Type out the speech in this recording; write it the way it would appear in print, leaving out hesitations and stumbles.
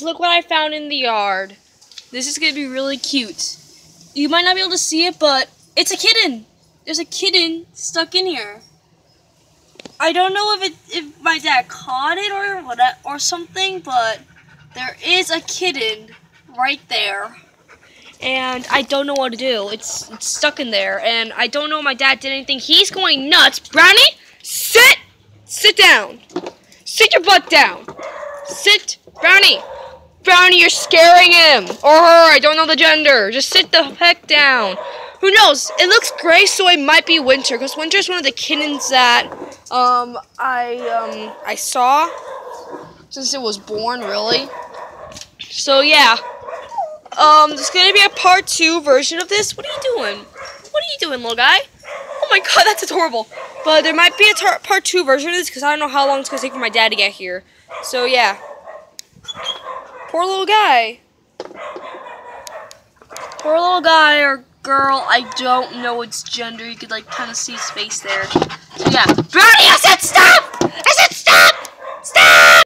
Look what I found in the yard. This is gonna be really cute. You might not be able to see it, but it's a kitten. There's a kitten stuck in here. I don't know if my dad caught it or something, but there is a kitten right there. And I don't know what to do. It's stuck in there, and I don't know if my dad did anything. He's going nuts. Brownie, sit! Sit down. Sit your butt down. Sit, Brownie. Brownie, you're scaring him. Or her, I don't know the gender. Just sit the heck down. Who knows? It looks gray, so it might be Winter, because Winter is one of the kittens that I saw since it was born, really. So yeah. There's gonna be a part 2 version of this. What are you doing? What are you doing, little guy? Oh my god, that's adorable. But there might be a part 2 version of this, because I don't know how long it's gonna take for my dad to get here. So yeah. Poor little guy. Poor little guy or girl, I don't know its gender. You could like kind of see his face there. So yeah. Brownie, I said stop!